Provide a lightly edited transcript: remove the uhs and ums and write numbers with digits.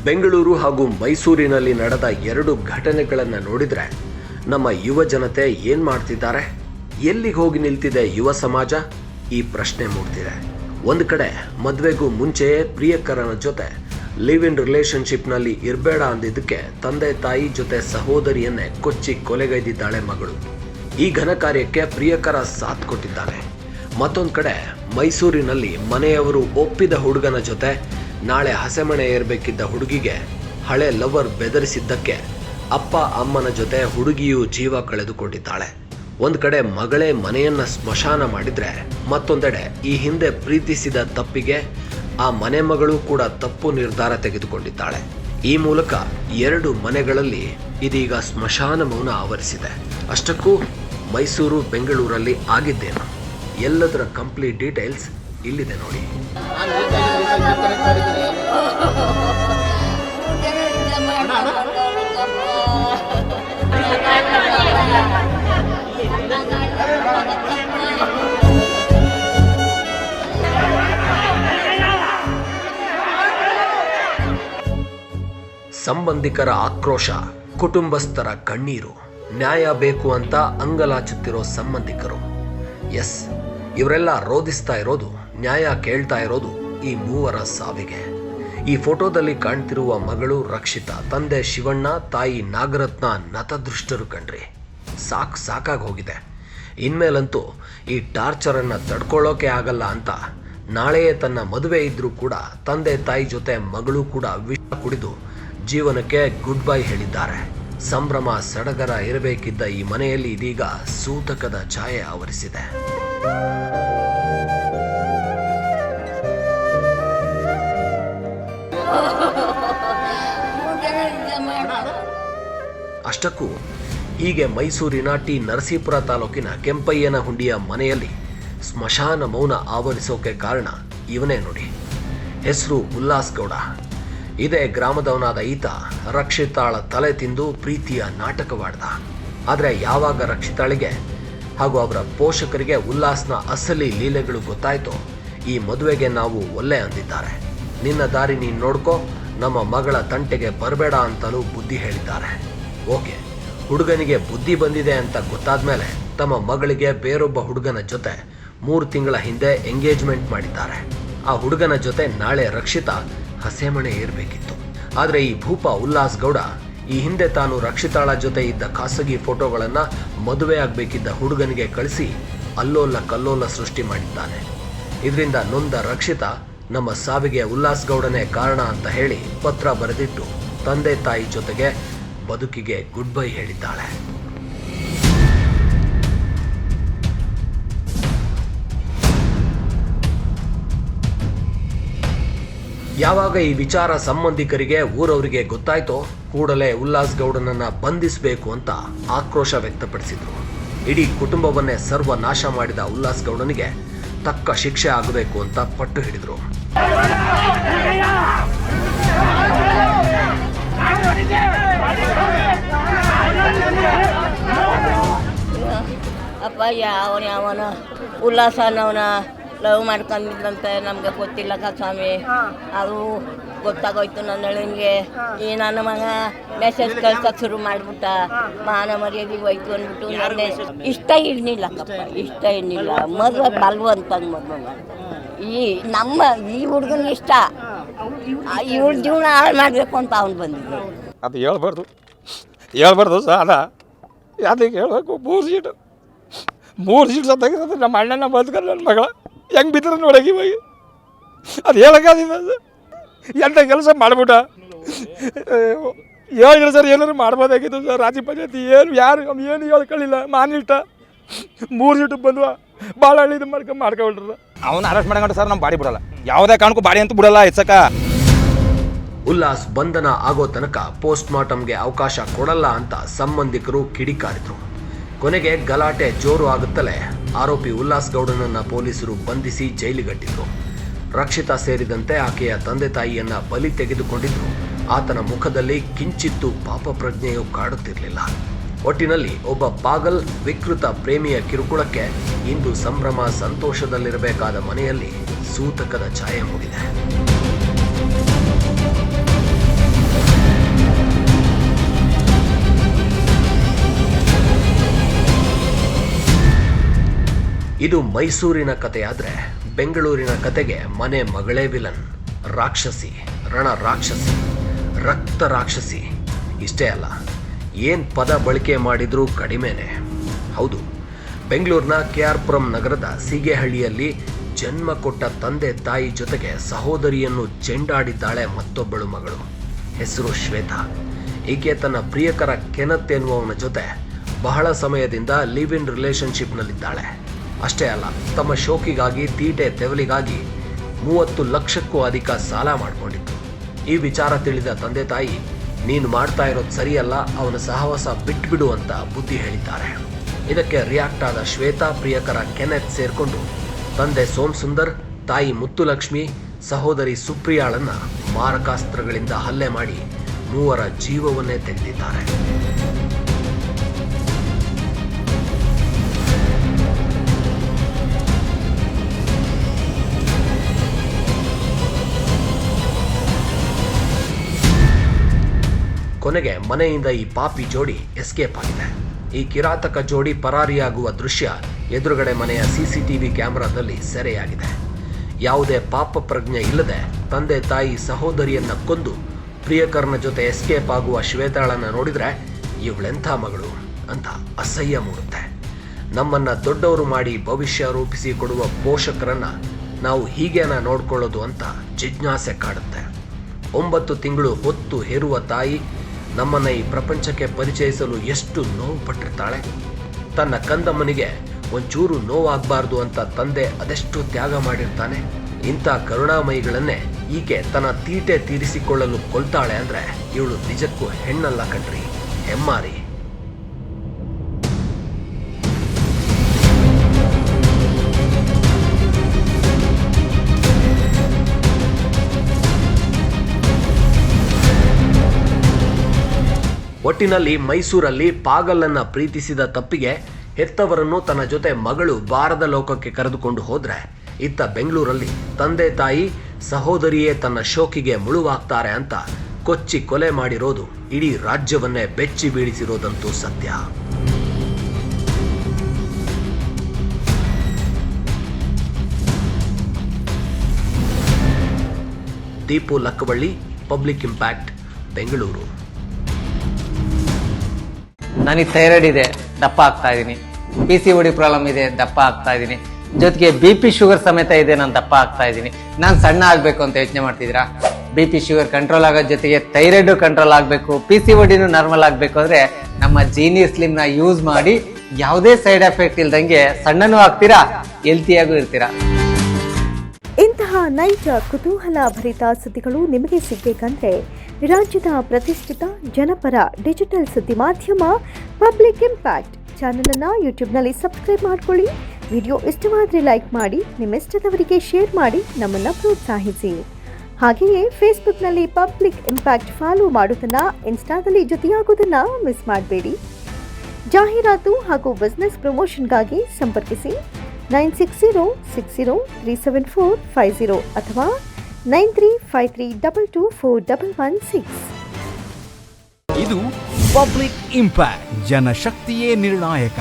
ಬೆಂಗಳೂರು ಹಾಗೂ ಮೈಸೂರಿನಲ್ಲಿ ನಡೆದ ಎರಡು ಘಟನೆಗಳನ್ನು ನೋಡಿದರೆ ನಮ್ಮ ಯುವ ಜನತೆ ಏನು ಮಾಡ್ತಿದ್ದಾರೆ, ಎಲ್ಲಿಗೆ ಹೋಗಿ ನಿಲ್ತಿದೆ ಯುವ ಸಮಾಜ, ಈ ಪ್ರಶ್ನೆ ಮೂಡ್ತಿದೆ. ಒಂದು ಕಡೆ ಮದುವೆಗೂ ಮುಂಚೆಯೇ ಪ್ರಿಯಕರನ ಜೊತೆ ಲಿವ್ ಇನ್ ರಿಲೇಶನ್ಶಿಪ್ನಲ್ಲಿ ಇರಬೇಡ ಅಂದಿದ್ದಕ್ಕೆ ತಂದೆ ತಾಯಿ ಜೊತೆ ಸಹೋದರಿಯನ್ನೇ ಕೊಚ್ಚಿ ಕೊಲೆಗೈದಿದ್ದಾಳೆ ಮಗಳು. ಈ ಘನ ಕಾರ್ಯಕ್ಕೆ ಪ್ರಿಯಕರ ಸಾಥ್ ಕೊಟ್ಟಿದ್ದಾನೆ. ಮತ್ತೊಂದು ಕಡೆ ಮೈಸೂರಿನಲ್ಲಿ ಮನೆಯವರು ಒಪ್ಪಿದ ಹುಡುಗನ ಜೊತೆ ನಾಳೆ ಹಸೆಮಣೆ ಏರಬೇಕಿದ್ದ ಹುಡುಗಿಗೆ ಹಳೆ ಲವರ್ ಬೆದರಿಸಿದ್ದಕ್ಕೆ ಅಪ್ಪ ಅಮ್ಮನ ಜೊತೆ ಹುಡುಗಿಯು ಜೀವ ಕಳೆದುಕೊಂಡಿದ್ದಾಳೆ. ಒಂದು ಕಡೆ ಮಗಳೇ ಮನೆಯನ್ನ ಸ್ಮಶಾನ ಮಾಡಿದ್ರೆ, ಮತ್ತೊಂದೆಡೆ ಈ ಹಿಂದೆ ಪ್ರೀತಿಸಿದ ತಪ್ಪಿಗೆ ಆ ಮನೆ ಮಗಳು ಕೂಡ ತಪ್ಪು ನಿರ್ಧಾರ ತೆಗೆದುಕೊಂಡಿದ್ದಾಳೆ. ಈ ಮೂಲಕ ಎರಡು ಮನೆಗಳಲ್ಲಿ ಇದೀಗ ಸ್ಮಶಾನ ಮೌನ ಆವರಿಸಿದೆ. ಅಷ್ಟಕ್ಕೂ ಮೈಸೂರು ಬೆಂಗಳೂರಲ್ಲಿ ಆಗಿದ್ದೇನು, ಎಲ್ಲದರ ಕಂಪ್ಲೀಟ್ ಡೀಟೇಲ್ಸ್ ಇಲ್ಲಿದೆ ನೋಡಿ. ಸಂಬಂಧಿಕರ ಆಕ್ರೋಶ, ಕುಟುಂಬಸ್ಥರ ಕಣ್ಣೀರು, ನ್ಯಾಯ ಬೇಕು ಅಂತ ಅಂಗಲಾಚುತ್ತಿರೋ ಸಂಬಂಧಿಕರು. ಎಸ್, ಇವರೆಲ್ಲ ರೋಧಿಸ್ತಾ ಇರೋದು, ನ್ಯಾಯ ಕೇಳ್ತಾ ಇರೋದು ಈ ಮೂವರ ಸಾವಿಗೆ. ಈ ಫೋಟೋದಲ್ಲಿ ಕಾಣ್ತಿರುವ ಮಗಳು ರಕ್ಷಿತಾ, ತಂದೆ ಶಿವಣ್ಣ, ತಾಯಿ ನಾಗರತ್ನ ನತದೃಷ್ಟರು ಕಣ್ರಿ. ಸಾಕಾಗಿ ಹೋಗಿದೆ. ಇನ್ಮೇಲಂತೂ ಈ ಟಾರ್ಚರನ್ನು ತಡ್ಕೊಳ್ಳೋಕೆ ಆಗಲ್ಲ ಅಂತ ನಾಳೆಯೇ ತನ್ನ ಮದುವೆ ಇದ್ರೂ ಕೂಡ ತಂದೆ ತಾಯಿ ಜೊತೆ ಮಗಳು ಕೂಡ ವಿಷ ಕುಡಿದು ಜೀವನಕ್ಕೆ ಗುಡ್ ಬೈ ಹೇಳಿದ್ದಾರೆ. ಸಂಭ್ರಮ ಸಡಗರ ಇರಬೇಕಿದ್ದ ಈ ಮನೆಯಲ್ಲಿ ಇದೀಗ ಸೂತಕದ ಛಾಯೆ ಆವರಿಸಿದೆ. ಅಷ್ಟಕ್ಕೂ ಹೀಗೆ ಮೈಸೂರಿನ ಟಿ ನರಸೀಪುರ ತಾಲೂಕಿನ ಕೆಂಪಯ್ಯನ ಹುಂಡಿಯ ಮನೆಯಲ್ಲಿ ಸ್ಮಶಾನ ಮೌನ ಆವರಿಸೋಕೆ ಕಾರಣ ಇವನೇ ನೋಡಿ. ಹೆಸರು ಉಲ್ಲಾಸ್ ಗೌಡ. ಇದೇ ಗ್ರಾಮದವನಾದ ಈತ ರಕ್ಷಿತಾಳ ತಲೆ ತಿಂದು ಪ್ರೀತಿಯ ನಾಟಕವಾಡ್ದ. ಆದರೆ ಯಾವಾಗ ರಕ್ಷಿತಾಳಿಗೆ ಹಾಗೂ ಅವರ ಪೋಷಕರಿಗೆ ಉಲ್ಲಾಸ್ನ ಅಸಲಿ ಲೀಲೆಗಳು ಗೊತ್ತಾಯ್ತೋ, ಈ ಮದುವೆಗೆ ನಾವು ಒಲ್ಲೆ ಅಂದಿದ್ದಾರೆ. ನಿನ್ನ ದಾರಿ ನೀನು ನೋಡ್ಕೋ, ನಮ್ಮ ಮಗಳ ತಂಟೆಗೆ ಬರಬೇಡ ಅಂತಲೂ ಬುದ್ಧಿ ಹೇಳಿದ್ದಾರೆ. ಓಕೆ, ಹುಡುಗನಿಗೆ ಬುದ್ಧಿ ಬಂದಿದೆ ಅಂತ ಗೊತ್ತಾದ್ಮೇಲೆ ತಮ್ಮ ಮಗಳಿಗೆ ಬೇರೊಬ್ಬ ಹುಡುಗನ ಜೊತೆ 3 ತಿಂಗಳ ಹಿಂದೆ ಎಂಗೇಜ್ಮೆಂಟ್ ಮಾಡಿದ್ದಾರೆ. ಆ ಹುಡುಗನ ಜೊತೆ ನಾಳೆ ರಕ್ಷಿತಾ ಹಸೆಮಣೆ ಏರಬೇಕಿತ್ತು. ಆದರೆ ಈ ಭೂಪ ಉಲ್ಲಾಸ್ ಗೌಡ ಈ ಹಿಂದೆ ತಾನು ರಕ್ಷಿತಾಳ ಜೊತೆ ಇದ್ದ ಖಾಸಗಿ ಫೋಟೋಗಳನ್ನು ಮದುವೆ ಆಗಬೇಕಿದ್ದ ಹುಡುಗನಿಗೆ ಕಳಿಸಿ ಅಲ್ಲೋಲ ಕಲ್ಲೋಲ ಸೃಷ್ಟಿ ಮಾಡಿದ್ದಾನೆ. ಇದರಿಂದ ನೊಂದ ರಕ್ಷಿತಾ ನಮ್ಮ ಸಾವಿಗೆ ಉಲ್ಲಾಸ್ ಗೌಡನೇ ಕಾರಣ ಅಂತ ಹೇಳಿ ಪತ್ರ ಬರೆದಿಟ್ಟು ತಂದೆ ತಾಯಿ ಜೊತೆಗೆ ಬದುಕಿಗೆ ಗುಡ್ ಬೈ ಹೇಳಿದ್ದಾಳೆ. ಯಾವಾಗ ಈ ವಿಚಾರ ಸಂಬಂಧಿಕರಿಗೆ ಊರವರಿಗೆ ಗೊತ್ತಾಯ್ತೋ, ಕೂಡಲೇ ಉಲ್ಲಾಸ್ ಗೌಡನನ್ನ ಬಂಧಿಸಬೇಕು ಅಂತ ಆಕ್ರೋಶ ವ್ಯಕ್ತಪಡಿಸಿದ್ರು. ಇಡೀ ಕುಟುಂಬವನ್ನೇ ಸರ್ವನಾಶ ಮಾಡಿದ ಉಲ್ಲಾಸ್ ಗೌಡನಿಗೆ ತಕ್ಕ ಶಿಕ್ಷೆ ಆಗಬೇಕು ಅಂತ ಪಟ್ಟು ಹಿಡಿದ್ರು. ಅಪ್ಪ ಯಾವನ ಉಲ್ಲಾಸನವನ ಲವ್ ಮಾಡ್ಕೊಂಡಿದ್ದಂತೆ ನಮ್ಗೆ ಗೊತ್ತಿಲ್ಲ ಸ್ವಾಮಿ. ಅದು ಗೊತ್ತಾಗೋಯ್ತು ನನ್ನ ಅಳಿನಿಗೆ. ಈ ನನ್ನ ಮಗ ಮೆಸೇಜ್ ಕಳ್ಸಕ್ಕೆ ಶುರು ಮಾಡಿಬಿಟ್ಟ. ಮಾನ ಮರ್ಯಾದೆ ಹೋಯ್ತು ಅಂದ್ಬಿಟ್ಟು ನನ್ನ ಇಷ್ಟ ಇರಲಿಲ್ಲ ಮದುವೆ ಬಲ್ವಂತಂದು ಮದುವೆ ಮಾಡಿ ಈ ಹುಡುಗನಿಗೆ ಇಷ್ಟ, ಇವಳ ಜೀವನ ಹಾಳು ಮಾಡಬೇಕು ಅಂತ ಅವ್ನು ಬಂದಿದ್ದ. ಅದು ಹೇಳ್ಬಾರ್ದು ಸರ್. ಅದಕ್ಕೆ ಹೇಳ್ಬೇಕು. 3 ಸೀಟ್ ಸತ್ತಾಗಿರೋದು ನಮ್ಮ ಅಣ್ಣನ ಬದುಕಲ್ಲ. ನನ್ನ ಮಗಳ ಹೆಂಗೆ ಬಿದ್ದರೆ ನೋಡಕ್ಕೆ ಇವಾಗ ಅದು ಹೇಳೋಕ್ಕಾಗಿಲ್ಲ. ಎಂಥ ಕೆಲಸ ಮಾಡ್ಬಿಟ್ಟ. ಹೇಳಿದ್ರೆ ಸರ್ ಏನಾದ್ರು ಮಾಡ್ಬೋದಾಗಿತ್ತು ಸರ್. ರಾಜಿ ಪಂಚಾಯತಿ ಯಾರು ಹೇಳ್ಕೊಳ್ಳಿಲ್ಲ. ಮಾನಿಷ್ಟ 3 ಸೀಟು ಬಂದ್ವ ಭಾಳ ಇದು ಮಾಡ್ಕೊಬಿಟ್ರ. ಅವನು ಅರೆಸ್ಟ್ ಮಾಡ್ಕೊಂಡು ಸರ್ ನಮ್ಮ ಬಾಡಿ ಬಿಡಲ್ಲ, ಯಾವುದೇ ಕಾರಣಕ್ಕೂ ಬಾಡಿ ಅಂತೂ ಬಿಡಲ್ಲ ಹೆಚ್ಚಕ. ಉಲ್ಲಾಸ್ ಬಂಧನ ಆಗೋ ತನಕ ಪೋಸ್ಟ್ ಮಾರ್ಟಮ್ಗೆ ಅವಕಾಶ ಕೊಡಲ್ಲ ಅಂತ ಸಂಬಂಧಿಕರು ಕಿಡಿಕಾರಿದ್ರು. ಕೊನೆಗೆ ಗಲಾಟೆ ಜೋರು ಆಗುತ್ತಲೇ ಆರೋಪಿ ಉಲ್ಲಾಸ್ ಗೌಡನನ್ನ ಪೊಲೀಸರು ಬಂಧಿಸಿ ಜೈಲಿಗಟ್ಟಿದ್ರು. ರಕ್ಷಿತಾ ಸೇರಿದಂತೆ ಆಕೆಯ ತಂದೆ ತಾಯಿಯನ್ನ ಬಲಿ ತೆಗೆದುಕೊಂಡಿದ್ರು. ಆತನ ಮುಖದಲ್ಲಿ ಕಿಂಚಿತ್ತೂ ಪಾಪ ಪ್ರಜ್ಞೆಯು ಕಾಡುತ್ತಿರಲಿಲ್ಲ. ಒಟ್ಟಿನಲ್ಲಿ ಒಬ್ಬ ಪಾಗಲ್ ವಿಕೃತ ಪ್ರೇಮಿಯ ಕಿರುಕುಳಕ್ಕೆ ಇಂದು ಸಂಭ್ರಮ ಸಂತೋಷದಲ್ಲಿರಬೇಕಾದ ಮನೆಯಲ್ಲಿ ಸೂತಕದ ಛಾಯೆ ಮೂಡಿದೆ. ಇದು ಮೈಸೂರಿನ ಕಥೆಯಾದರೆ ಬೆಂಗಳೂರಿನ ಕತೆಗೆ ಮನೆ ಮಗಳೇ ವಿಲನ್, ರಾಕ್ಷಸಿ, ರಣ ರಾಕ್ಷಸಿ, ರಕ್ತ ರಾಕ್ಷಸಿ. ಇಷ್ಟೇ ಅಲ್ಲ, ಏನು ಪದ ಬಳಕೆ ಮಾಡಿದ್ರೂ ಕಡಿಮೆನೆ. ಹೌದು, ಬೆಂಗಳೂರಿನ KR ಪುರಂ ನಗರದ ಸೀಗೆಹಳ್ಳಿಯಲ್ಲಿ ಜನ್ಮ ಕೊಟ್ಟ ತಂದೆ ತಾಯಿ ಜೊತೆಗೆ ಸಹೋದರಿಯನ್ನು ಚೆಂಡಾಡಿದ್ದಾಳೆ ಮತ್ತೊಬ್ಬಳು ಮಗಳು. ಹೆಸರು ಶ್ವೇತಾ. ಈಕೆ ತನ್ನ ಪ್ರಿಯಕರ ಕೆನತ್ ಎನ್ನುವವನ ಜೊತೆ ಬಹಳ ಸಮಯದಿಂದ ಲಿವ್ ಇನ್ ರಿಲೇಷನ್ಶಿಪ್ನಲ್ಲಿದ್ದಾಳೆ. ಅಷ್ಟೇ ಅಲ್ಲ, ತಮ್ಮ ಶೋಕಿಗಾಗಿ, ತೀಟೆ ತೆವಲಿಗಾಗಿ 30 ಲಕ್ಷಕ್ಕೂ ಅಧಿಕ ಸಾಲ ಮಾಡಿಕೊಂಡಿತ್ತು. ಈ ವಿಚಾರ ತಿಳಿದ ತಂದೆ ತಾಯಿ, ನೀನು ಮಾಡ್ತಾ ಇರೋದು ಸರಿಯಲ್ಲ, ಅವನ ಸಹವಾಸ ಬಿಟ್ಬಿಡು ಅಂತ ಬುದ್ಧಿ ಹೇಳಿದ್ದಾರೆ. ಇದಕ್ಕೆ ರಿಯಾಕ್ಟ್ ಆದ ಶ್ವೇತಾ ಪ್ರಿಯಕರ ಕೆನೆತ್ ಸೇರ್ಕೊಂಡು ತಂದೆ ಸೋಮಸುಂದರ್, ತಾಯಿ ಮುತ್ತುಲಕ್ಷ್ಮಿ, ಸಹೋದರಿ ಸುಪ್ರಿಯಾಳನ್ನ ಮಾರಕಾಸ್ತ್ರಗಳಿಂದ ಹಲ್ಲೆ ಮಾಡಿ 3ರ ಜೀವವನ್ನೇ ತೆಗೆದಿದ್ದಾರೆ. ಕೊನೆಗೆ ಮನೆಯಿಂದ ಈ ಪಾಪಿ ಜೋಡಿ ಎಸ್ಕೇಪ್ ಆಗಿದೆ. ಈ ಕಿರಾತಕ ಜೋಡಿ ಪರಾರಿಯಾಗುವ ದೃಶ್ಯ ಎದುರುಗಡೆ ಮನೆಯ CCTV ಕ್ಯಾಮೆರಾದಲ್ಲಿ ಸೆರೆಯಾಗಿದೆ. ಯಾವುದೇ ಪಾಪ ಪ್ರಜ್ಞೆ ಇಲ್ಲದೆ ತಂದೆ ತಾಯಿ ಸಹೋದರಿಯನ್ನ ಕೊಂದು ಪ್ರಿಯಕರನ ಜೊತೆ ಎಸ್ಕೇಪ್ ಆಗುವ ಶ್ವೇತಾಳನ್ನ ನೋಡಿದ್ರೆ ಇವಳೆಂಥ ಮಗಳು ಅಂತ ಅಸಹ್ಯ ಮೂಡುತ್ತೆ. ನಮ್ಮನ್ನ ದೊಡ್ಡವರು ಮಾಡಿ ಭವಿಷ್ಯ ರೂಪಿಸಿ ಕೊಡುವ ಪೋಷಕರನ್ನ ನಾವು ಹೀಗೇನ ನೋಡ್ಕೊಳ್ಳೋದು ಅಂತ ಜಿಜ್ಞಾಸೆ ಕಾಡುತ್ತೆ. 9 ತಿಂಗಳು ಹೊತ್ತು ಹೇರುವ ತಾಯಿ ನಮ್ಮನ್ನ ಈ ಪ್ರಪಂಚಕ್ಕೆ ಪರಿಚಯಿಸಲು ಎಷ್ಟು ನೋವು ಪಟ್ಟಿರ್ತಾಳೆ. ತನ್ನ ಕಂದಮ್ಮನಿಗೆ ಒಂಚೂರು ನೋವಾಗಬಾರ್ದು ಅಂತ ತಂದೆ ಅದೆಷ್ಟು ತ್ಯಾಗ ಮಾಡಿರ್ತಾನೆ. ಇಂಥ ಕರುಣಾಮಯಿಗಳನ್ನೇ ಈಕೆ ತನ್ನ ತೀಟೆ ತೀರಿಸಿಕೊಳ್ಳಲು ಕೊಲ್ತಾಳೆ ಅಂದ್ರೆ ಇವಳು ನಿಜಕ್ಕೂ ಹೆಣ್ಣಲ್ಲ ಕಣ್ರಿ, ಹೆಮ್ಮಾರಿ. ಒಟ್ಟಿನಲ್ಲಿ ಮೈಸೂರಲ್ಲಿ ಪಾಗಲನ್ನ ಪ್ರೀತಿಸಿದ ತಪ್ಪಿಗೆ ಹೆತ್ತವರನ್ನು ತನ್ನ ಜೊತೆ ಮಗಳು ಬಾರದ ಲೋಕಕ್ಕೆ ಕರೆದುಕೊಂಡು ಹೋದ್ರೆ, ಇತ್ತ ಬೆಂಗಳೂರಲ್ಲಿ ತಂದೆ ತಾಯಿ ಸಹೋದರಿಯೇ ತನ್ನ ಶೋಕಿಗೆ ಮುಳುವಾಗ್ತಾರೆ ಅಂತ ಕೊಚ್ಚಿ ಕೊಲೆ ಮಾಡಿರೋದು ಇಡೀ ರಾಜ್ಯವನ್ನೇ ಬೆಚ್ಚಿ ಬೀಳಿಸಿರೋದಂತೂ ಸತ್ಯ. Deepu Lakkavalli, public impact, Bengaluru. ನನಗೆ ಥೈರಾಯ್ಡ್ ಇದೆ, ದಪ್ಪ ಆಗ್ತಾ ಇದ್ದೀನಿ. PCOD ಪ್ರಾಬ್ಲಮ್ ಇದೆ, ದಪ್ಪ ಆಗ್ತಾ ಇದ್ದೀನಿ. ಜೊತೆಗೆ BP ಶುಗರ್ ಸಮೇತ ಇದೆ, ನಾನು ದಪ್ಪ ಆಗ್ತಾ ಇದ್ದೀನಿ. ನಾನು ಸಣ್ಣ ಆಗ್ಬೇಕು ಅಂತ ಯೋಚನೆ ಮಾಡ್ತಿದ್ದೀರಾ? BP ಶುಗರ್ ಕಂಟ್ರೋಲ್ ಆಗೋದ್ ಜೊತೆಗೆ ಥೈರಾಯ್ಡ್ ಕಂಟ್ರೋಲ್ ಆಗಬೇಕು, PCODನೂ ನಾರ್ಮಲ್ ಆಗಬೇಕು ಅಂದ್ರೆ ನಮ್ಮ ಜೀನಿಯಸ್ ಸ್ಲಿಮ್ ನ ಯೂಸ್ ಮಾಡಿ ಯಾವುದೇ ಸೈಡ್ ಎಫೆಕ್ಟ್ ಇಲ್ದಂಗೆ ಸಣ್ಣನೂ ಆಗ್ತೀರಾ, ಹೆಲ್ತಿಯಾಗೂ ಇರ್ತೀರಾ. ಇಂತಹ ನೈಜ ಕುತೂಹಲ ಭರಿತ ಸುದ್ದಿಗಳು ನಿಮಗೆ ಸಿಗಬೇಕಂದ್ರೆ ರಾಜ್ಯದ ಪ್ರತಿಷ್ಠಿತ ಜನಪರ ಡಿಜಿಟಲ್ ಸುದ್ದಿ ಮಾಧ್ಯಮ ಪಬ್ಲಿಕ್ ಇಂಪ್ಯಾಕ್ಟ್ ಚಾನಲನ್ನು ಯೂಟ್ಯೂಬ್ನಲ್ಲಿ ಸಬ್ಸ್ಕ್ರೈಬ್ ಮಾಡ್ಕೊಳ್ಳಿ. ವಿಡಿಯೋ ಇಷ್ಟವಾದರೆ ಲೈಕ್ ಮಾಡಿ, ನಿಮ್ಮಿಷ್ಟದವರಿಗೆ ಶೇರ್ ಮಾಡಿ ನಮ್ಮನ್ನು ಪ್ರೋತ್ಸಾಹಿಸಿ. ಹಾಗೆಯೇ ಫೇಸ್ಬುಕ್ನಲ್ಲಿ ಪಬ್ಲಿಕ್ ಇಂಪ್ಯಾಕ್ಟ್ ಫಾಲೋ ಮಾಡೋದನ್ನು, ಇನ್ಸ್ಟಾದಲ್ಲಿ ಜೊತೆಯಾಗೋದನ್ನು ಮಿಸ್ ಮಾಡಬೇಡಿ. ಜಾಹೀರಾತು ಹಾಗೂ ಬಿಸ್ನೆಸ್ ಪ್ರಮೋಷನ್ಗಾಗಿ ಸಂಪರ್ಕಿಸಿ 9606037450 ಅಥವಾ 9353224116. ಇದು ಪಬ್ಲಿಕ್ ಇಂಪ್ಯಾಕ್ಟ್, ಜನಶಕ್ತಿಯೇ ನಿರ್ಣಾಯಕ.